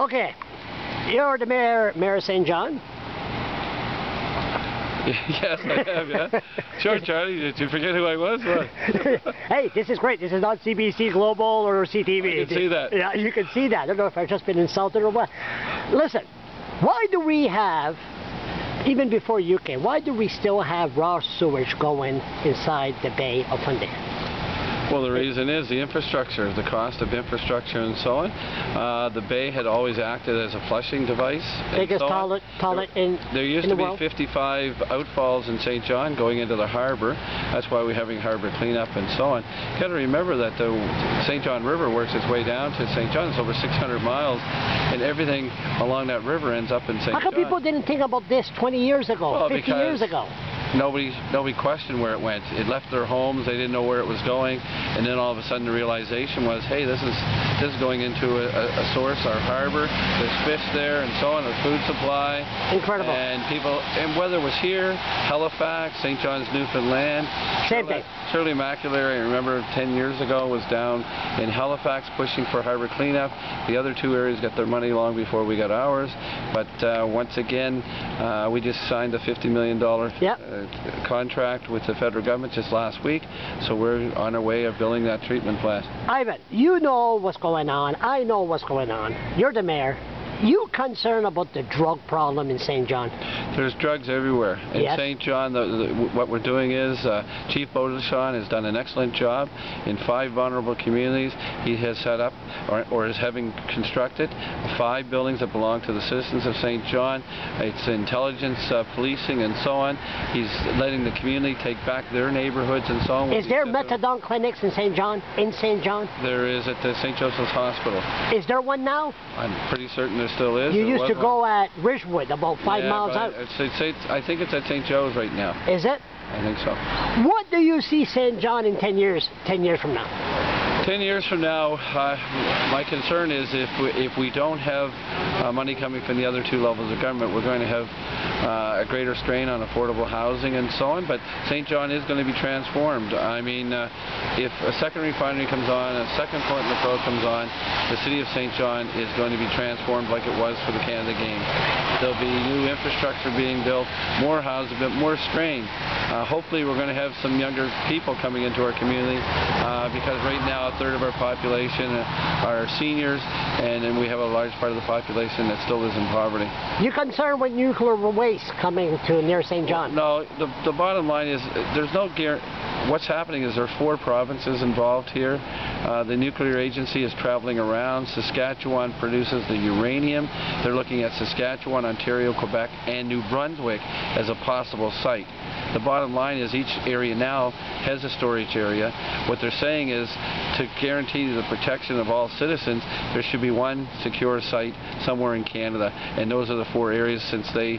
Okay, you're the mayor of St. John? Yes, I have, yeah. Sure, Charlie, did you forget who I was? Hey, this is great. This is not CBC Global or CTV. I can see that. Yeah, you can see that. I don't know if I've just been insulted or what. Listen, why do we have, even before you came, why do we still have raw sewage going inside the Bay of Fundy? Well, the reason is the infrastructure, the cost of infrastructure and so on. The Bay had always acted as a flushing device. Biggest toilet in There used in to the be world? 55 outfalls in St. John going into the harbour. That's why we're having harbour cleanup and so on. You've got to remember that the St. John River works its way down to St. John. It's over 600 miles, and everything along that river ends up in St. John. How come people didn't think about this 20 years ago, well, 50 years ago? Nobody questioned where it went. It left their homes. They didn't know where it was going, and then all of a sudden the realization was, hey, this is going into a source, our harbor. There's fish there, and so on. There's food supply. Incredible. And whether it was here, Halifax, St. John's, Newfoundland. Same thing. Shirley McAlery, I remember 10 years ago, was down in Halifax pushing for harbor cleanup. The other two areas got their money long before we got ours. But once again, we just signed a $50 million contract with the federal government just last week. So we're on our way of building that treatment plant. Ivan, you know what's going on. I know what's going on. You're the mayor. You concerned about the drug problem in St. John? There's drugs everywhere. In Yes. St. John, what we're doing is Chief Bodeshon has done an excellent job in 5 vulnerable communities. He has set up, or is having constructed, 5 buildings that belong to the citizens of St. John. It's intelligence, policing, and so on. He's letting the community take back their neighborhoods and so on. Is there methadone clinics in St. John? There is at the St. Joseph's Hospital. Is there one now? I'm pretty certain there still is. You used to go at Ridgewood, about 5 miles out. I think it's at St. Joe's right now. Is it? I think so. What do you see St. John in 10 years from now? 10 years from now, my concern is if we don't have money coming from the other 2 levels of government, we're going to have a greater strain on affordable housing and so on. But St. John is going to be transformed. I mean, if a second refinery comes on, a second Port McCrow comes on, the city of St. John is going to be transformed like it was for the Canada Games. There'll be new infrastructure being built, more housing, more strain. Hopefully we're going to have some younger people coming into our community because right now 1/3 of our population are seniors, and then we have a large part of the population that still lives in poverty. You concerned with nuclear waste coming to near St. John? No, the bottom line is there's no guarantee. What's happening is there are 4 provinces involved here. The nuclear agency is traveling around. Saskatchewan produces the uranium. They're looking at Saskatchewan, Ontario, Quebec, and New Brunswick as a possible site. The bottom line is each area now has a storage area. What they're saying is to guarantee the protection of all citizens, there should be one secure site somewhere in Canada, and those are the 4 areas since they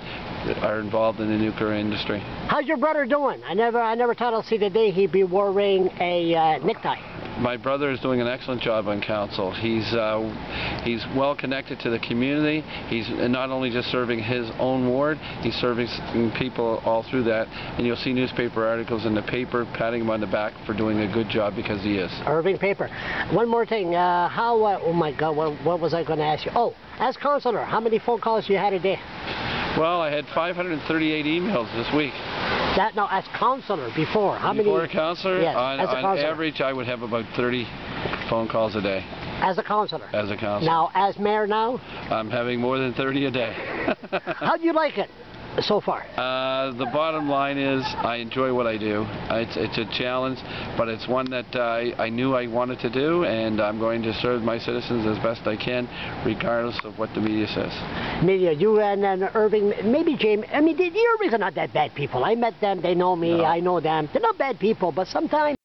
are involved in the nuclear industry. How's your brother doing? I never thought I'd see the day he'd be wearing a necktie. My brother is doing an excellent job on council. He's well connected to the community. He's not only just serving his own ward, he's serving people all through that. And you'll see newspaper articles in the paper patting him on the back for doing a good job because he is. Irving Paper. One more thing. Oh my God, what was I going to ask you? Oh, as councillor, how many phone calls you had a day? Well, I had 538 emails this week. That no, as councillor before. How many? Before a councillor? Yes, on average, I would have about 30 phone calls a day. As a councillor? As a councillor. Now, as mayor now? I'm having more than 30 a day. How do you like it so far? The bottom line is I enjoy what I do. It's a challenge, but it's one that I knew I wanted to do, and I'm going to serve my citizens as best I can, regardless of what the media says. Media, you and Irving, maybe Jamie, I mean, the Irvings are not that bad people. I met them, they know me, no. I know them. They're not bad people, but sometimes